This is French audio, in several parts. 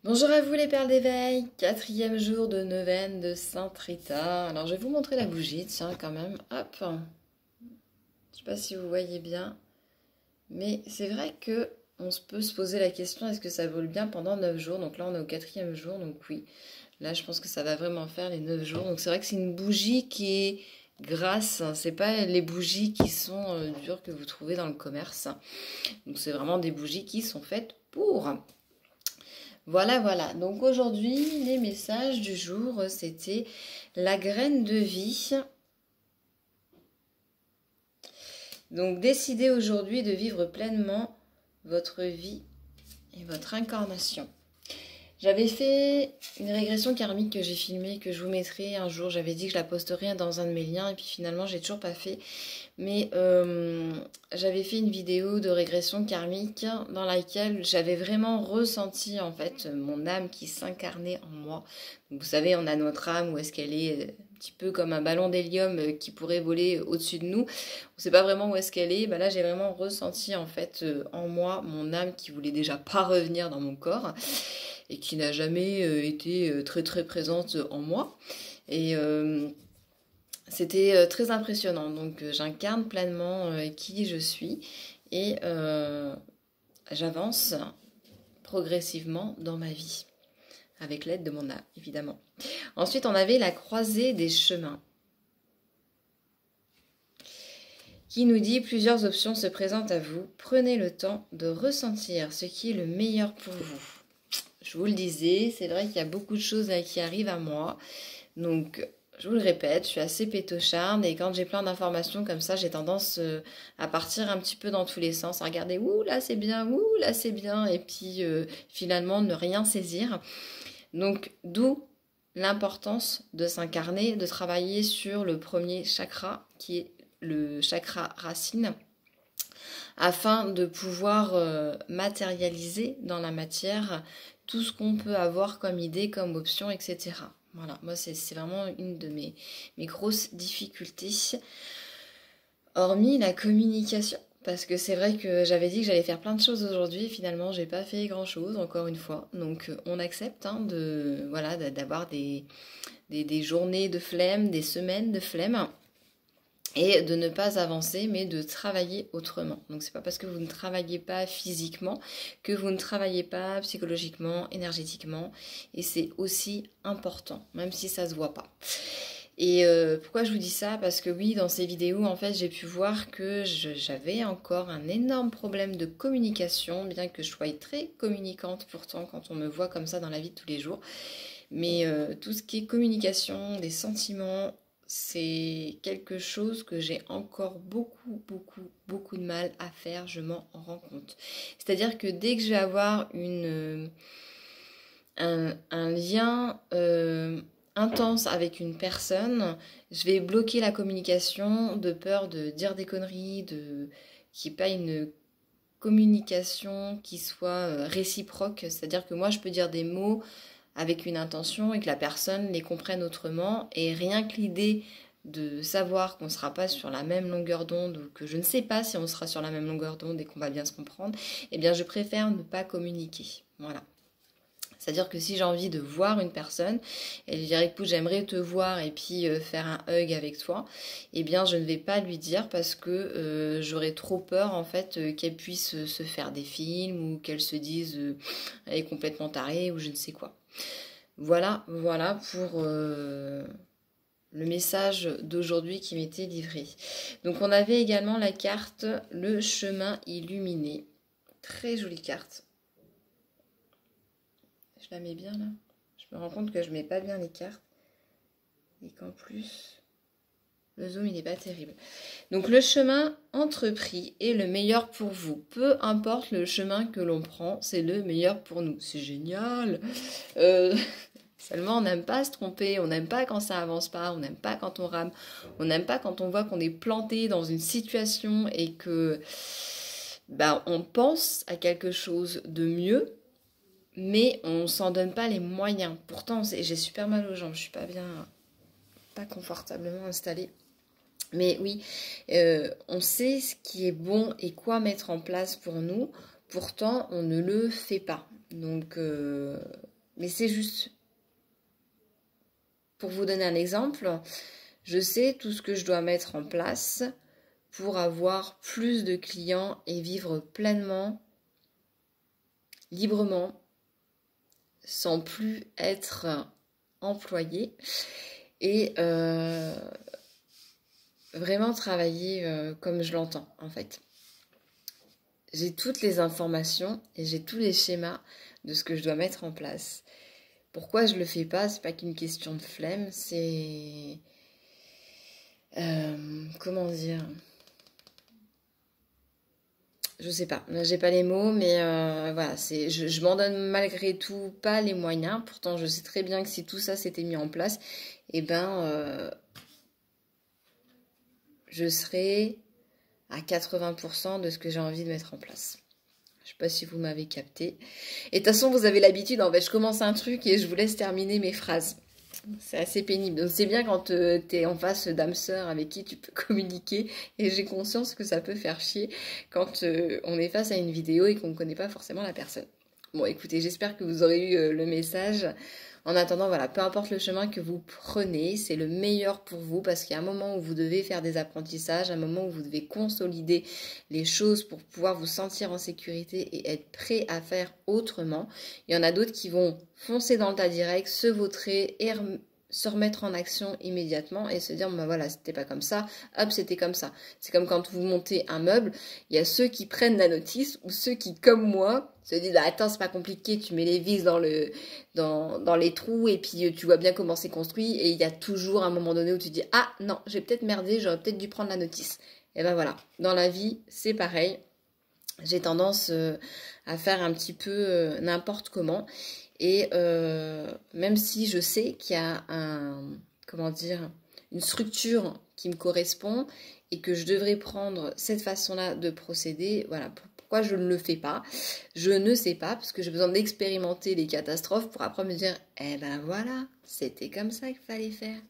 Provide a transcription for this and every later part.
Bonjour à vous les perles d'éveil, quatrième jour de neuvaine de Sainte Rita. Alors je vais vous montrer la bougie, tiens quand même, hop. Je sais pas si vous voyez bien, mais c'est vrai que peut se poser la question, est-ce que ça vaut le bien pendant 9 jours? Donc là on est au quatrième jour, donc oui. Là je pense que ça va vraiment faire les 9 jours. Donc c'est vrai que c'est une bougie qui est grasse, hein. C'est pas les bougies qui sont dures que vous trouvez dans le commerce. Donc c'est vraiment des bougies qui sont faites pour. Voilà, voilà. Donc aujourd'hui, les messages du jour, c'était la graine de vie. Donc décidez aujourd'hui de vivre pleinement votre vie et votre incarnation. J'avais fait une régression karmique que j'ai filmée, que je vous mettrai un jour. J'avais dit que je la posterais dans un de mes liens et puis finalement, j'ai toujours pas fait. Mais j'avais fait une vidéo de régression karmique dans laquelle j'avais vraiment ressenti en fait mon âme qui s'incarnait en moi. Donc, vous savez, on a notre âme, où est-ce qu'elle est un petit peu comme un ballon d'hélium qui pourrait voler au-dessus de nous. On ne sait pas vraiment où est-ce qu'elle est. Bah là, j'ai vraiment ressenti en fait en moi mon âme qui voulait déjà pas revenir dans mon corps et qui n'a jamais été très très présente en moi. Et c'était très impressionnant. Donc j'incarne pleinement qui je suis et j'avance progressivement dans ma vie, avec l'aide de mon âme, évidemment. Ensuite, on avait la croisée des chemins, qui nous dit plusieurs options se présentent à vous. Prenez le temps de ressentir ce qui est le meilleur pour vous. Je vous le disais, c'est vrai qu'il y a beaucoup de choses là, qui arrivent à moi. Donc, je vous le répète, je suis assez pétocharde et quand j'ai plein d'informations comme ça, j'ai tendance à partir un petit peu dans tous les sens, à regarder ouh là c'est bien, ouh là c'est bien, et puis finalement ne rien saisir. Donc, d'où l'importance de s'incarner, de travailler sur le premier chakra qui est le chakra racine, afin de pouvoir matérialiser dans la matière tout ce qu'on peut avoir comme idée, comme option, etc. Voilà, moi c'est vraiment une de mes grosses difficultés, hormis la communication. Parce que c'est vrai que j'avais dit que j'allais faire plein de choses aujourd'hui et finalement j'ai pas fait grand chose encore une fois. Donc on accepte hein, voilà, d'avoir des journées de flemme, des semaines de flemme et de ne pas avancer mais de travailler autrement. Donc c'est pas parce que vous ne travaillez pas physiquement que vous ne travaillez pas psychologiquement, énergétiquement et c'est aussi important même si ça se voit pas. Et pourquoi je vous dis ça? Parce que oui, dans ces vidéos, en fait, j'ai pu voir que j'avais encore un énorme problème de communication, bien que je sois très communicante pourtant quand on me voit comme ça dans la vie de tous les jours. Mais tout ce qui est communication, des sentiments, c'est quelque chose que j'ai encore beaucoup de mal à faire, je m'en rends compte. C'est-à-dire que dès que je vais avoir un lien intense avec une personne, je vais bloquer la communication de peur de dire des conneries, qu'il n'y ait pas une communication qui soit réciproque. C'est-à-dire que moi, je peux dire des mots avec une intention et que la personne les comprenne autrement. Et rien que l'idée de savoir qu'on ne sera pas sur la même longueur d'onde ou que je ne sais pas si on sera sur la même longueur d'onde et qu'on va bien se comprendre, eh bien je préfère ne pas communiquer. Voilà. C'est-à-dire que si j'ai envie de voir une personne et lui dire écoute j'aimerais te voir et puis faire un hug avec toi, eh bien je ne vais pas lui dire parce que j'aurais trop peur en fait qu'elle puisse se faire des films ou qu'elle se dise elle est complètement tarée ou je ne sais quoi. Voilà pour le message d'aujourd'hui qui m'était livré. Donc on avait également la carte le chemin illuminé. Très jolie carte. Je la mets bien là. Je me rends compte que je mets pas bien les cartes. Et qu'en plus, le zoom il n'est pas terrible. Donc le chemin entrepris est le meilleur pour vous. Peu importe le chemin que l'on prend, c'est le meilleur pour nous. C'est génial. Seulement on n'aime pas se tromper, on n'aime pas quand ça avance pas, on n'aime pas quand on rame, on n'aime pas quand on voit qu'on est planté dans une situation et que on pense à quelque chose de mieux. Mais on s'en donne pas les moyens. Pourtant, j'ai super mal aux jambes. Je suis pas bien, pas confortablement installée. Mais oui, on sait ce qui est bon et quoi mettre en place pour nous. Pourtant, on ne le fait pas. Donc, Mais c'est juste pour vous donner un exemple. Je sais tout ce que je dois mettre en place pour avoir plus de clients et vivre pleinement, librement, sans plus être employé et vraiment travailler comme je l'entends en fait. J'ai toutes les informations et j'ai tous les schémas de ce que je dois mettre en place. Pourquoi je le fais pas? C'est pas qu'une question de flemme, c'est comment dire? Je sais pas, j'ai pas les mots, mais voilà, je m'en donne malgré tout pas les moyens. Pourtant, je sais très bien que si tout ça s'était mis en place, eh ben, je serais à 80% de ce que j'ai envie de mettre en place. Je sais pas si vous m'avez capté. Et de toute façon, vous avez l'habitude, en fait, je commence un truc et je vous laisse terminer mes phrases. C'est assez pénible. Donc c'est bien quand tu es en face d'âme sœur avec qui tu peux communiquer. Et j'ai conscience que ça peut faire chier quand on est face à une vidéo et qu'on ne connaît pas forcément la personne. Bon, écoutez, j'espère que vous aurez eu le message. En attendant, voilà, peu importe le chemin que vous prenez, c'est le meilleur pour vous parce qu'il y a un moment où vous devez faire des apprentissages, un moment où vous devez consolider les choses pour pouvoir vous sentir en sécurité et être prêt à faire autrement. Il y en a d'autres qui vont foncer dans le tas direct, se vautrer et se remettre en action immédiatement et se dire, bah voilà, c'était pas comme ça, hop, c'était comme ça. C'est comme quand vous montez un meuble, il y a ceux qui prennent la notice ou ceux qui, comme moi, se disent, ah, attends, c'est pas compliqué, tu mets les vis dans les trous et puis tu vois bien comment c'est construit et il y a toujours un moment donné où tu dis, ah non, j'ai peut-être merdé, j'aurais peut-être dû prendre la notice. Et ben voilà, dans la vie, c'est pareil. J'ai tendance à faire un petit peu n'importe comment. Et même si je sais qu'il y a une structure qui me correspond et que je devrais prendre cette façon-là de procéder, voilà, pourquoi je ne le fais pas? Je ne sais pas, parce que j'ai besoin d'expérimenter les catastrophes pour après me dire, eh ben voilà, c'était comme ça qu'il fallait faire.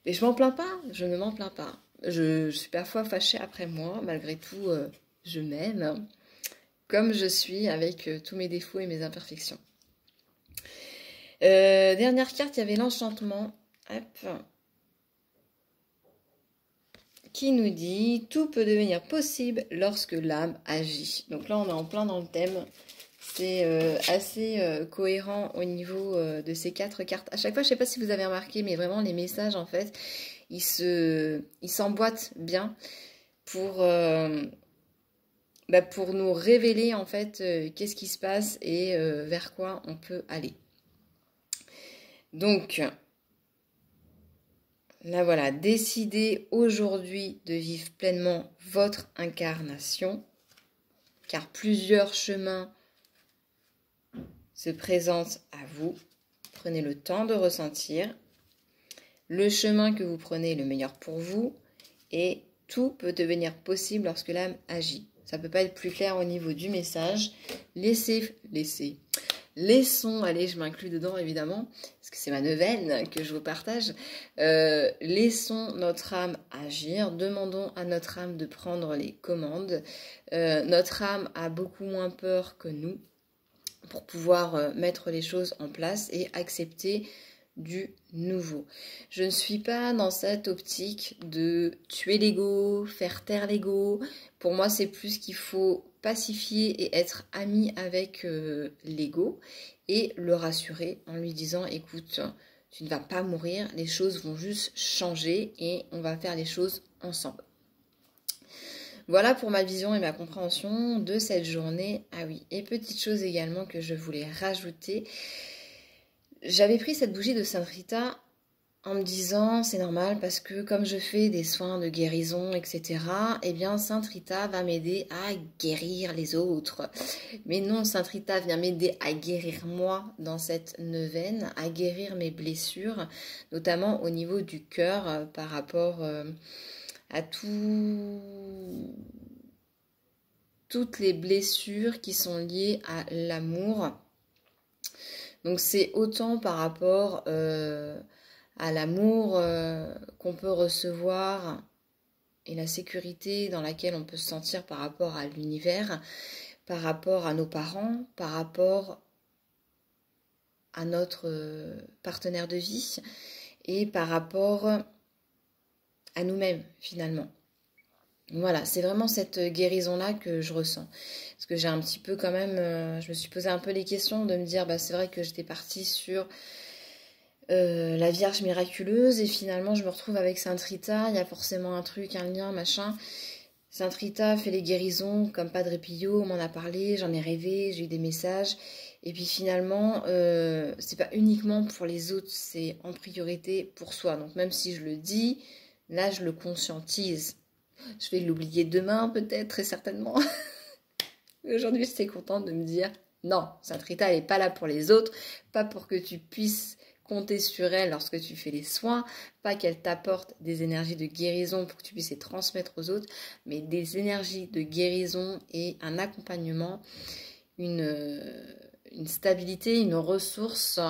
Mais je m'en plains pas, je ne m'en plains pas. Je suis parfois fâchée après moi, malgré tout, je m'aime, comme je suis avec tous mes défauts et mes imperfections. Dernière carte, il y avait l'enchantement. Hop. Qui nous dit « Tout peut devenir possible lorsque l'âme agit ». Donc là, on est en plein dans le thème. C'est assez cohérent au niveau de ces 4 cartes. À chaque fois, je ne sais pas si vous avez remarqué, mais vraiment, les messages, en fait, ils s'emboîtent bien pour nous révéler, en fait, qu'est-ce qui se passe et vers quoi on peut aller. Donc, là voilà, décidez aujourd'hui de vivre pleinement votre incarnation, car plusieurs chemins se présentent à vous. Prenez le temps de ressentir. Le chemin que vous prenez est le meilleur pour vous et tout peut devenir possible lorsque l'âme agit. Ça ne peut pas être plus clair au niveau du message. Laissons, allez, je m'inclus dedans évidemment, parce que c'est ma neuvaine que je vous partage. Laissons notre âme agir, demandons à notre âme de prendre les commandes. Notre âme a beaucoup moins peur que nous pour pouvoir mettre les choses en place et accepter du nouveau. Je ne suis pas dans cette optique de tuer l'ego, faire taire l'ego. Pour moi, c'est plus qu'il faut pacifier et être ami avec l'ego et le rassurer en lui disant écoute, tu ne vas pas mourir, les choses vont juste changer et on va faire les choses ensemble. Voilà pour ma vision et ma compréhension de cette journée. Ah oui, et petite chose également que je voulais rajouter. J'avais pris cette bougie de Sainte Rita en me disant c'est normal parce que comme je fais des soins de guérison, etc., eh bien Sainte Rita va m'aider à guérir les autres. Mais non, Sainte Rita vient m'aider à guérir moi dans cette neuvaine, à guérir mes blessures, notamment au niveau du cœur par rapport à toutes les blessures qui sont liées à l'amour. Donc c'est autant par rapport à l'amour qu'on peut recevoir et la sécurité dans laquelle on peut se sentir par rapport à l'univers, par rapport à nos parents, par rapport à notre partenaire de vie et par rapport à nous-mêmes finalement. Voilà, c'est vraiment cette guérison-là que je ressens. Parce que j'ai un petit peu quand même, je me suis posé un peu les questions de me dire, bah, c'est vrai que j'étais partie sur la Vierge miraculeuse et finalement je me retrouve avec Sainte Rita, il y a forcément un truc, un lien, machin. Sainte Rita fait les guérisons comme Padre Pio, on m'en a parlé, j'en ai rêvé, j'ai eu des messages. Et puis finalement, c'est pas uniquement pour les autres, c'est en priorité pour soi. Donc même si je le dis, là je le conscientise. Je vais l'oublier demain peut-être, très certainement. Aujourd'hui j'étais contente de me dire, non, Sainte Rita elle n'est pas là pour les autres, pas pour que tu puisses compter sur elle lorsque tu fais les soins, pas qu'elle t'apporte des énergies de guérison pour que tu puisses les transmettre aux autres, mais des énergies de guérison et un accompagnement, une stabilité, une ressource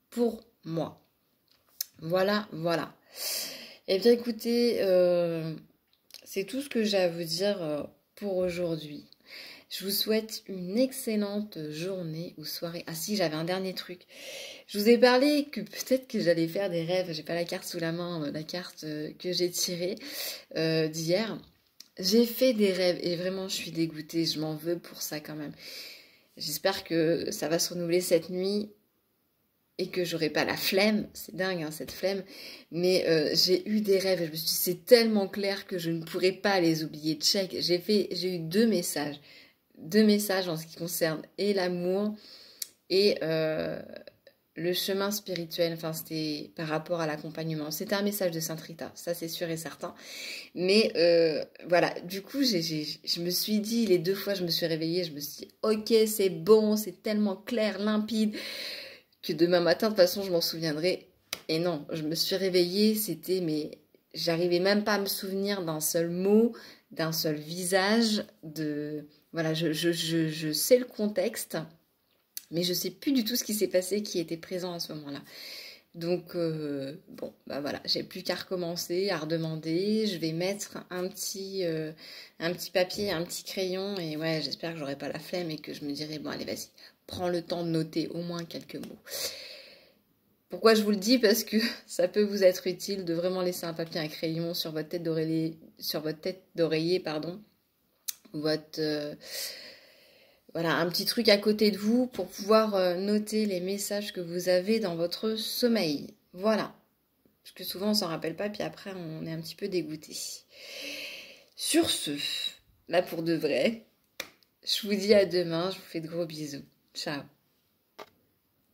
pour moi. Voilà, voilà. Eh bien écoutez, c'est tout ce que j'ai à vous dire pour aujourd'hui. Je vous souhaite une excellente journée ou soirée. Ah si, j'avais un dernier truc. Je vous ai parlé que peut-être que j'allais faire des rêves. J'ai pas la carte sous la main, la carte que j'ai tirée d'hier. J'ai fait des rêves et vraiment je suis dégoûtée. Je m'en veux pour ça quand même. J'espère que ça va se renouveler cette nuit et que j'aurai pas la flemme. C'est dingue hein, cette flemme. Mais j'ai eu des rêves et je me suis dit c'est tellement clair que je ne pourrai pas les oublier. Check. J'ai eu deux messages en ce qui concerne et l'amour et le chemin spirituel, enfin c'était par rapport à l'accompagnement. C'était un message de Sainte Rita, ça c'est sûr et certain. Mais voilà, du coup je me suis dit, les deux fois je me suis réveillée, je me suis dit ok c'est bon, c'est tellement clair, limpide, que demain matin de toute façon je m'en souviendrai. Et non, je me suis réveillée, mais j'arrivais même pas à me souvenir d'un seul mot, d'un seul visage, Voilà, je sais le contexte, mais je sais plus du tout ce qui s'est passé, qui était présent à ce moment-là. Donc, bon, bah voilà, j'ai plus qu'à recommencer, à redemander. Je vais mettre un petit papier, un petit crayon, et ouais, j'espère que j'aurai pas la flemme et que je me dirai, bon, allez, vas-y, prends le temps de noter au moins quelques mots. Pourquoi je vous le dis? Parce que ça peut vous être utile de vraiment laisser un papier, un crayon sur votre tête d'oreiller, pardon, voilà, un petit truc à côté de vous pour pouvoir noter les messages que vous avez dans votre sommeil. Voilà. Parce que souvent on s'en rappelle pas, puis après on est un petit peu dégoûté. Sur ce, là pour de vrai, je vous dis à demain, je vous fais de gros bisous. Ciao.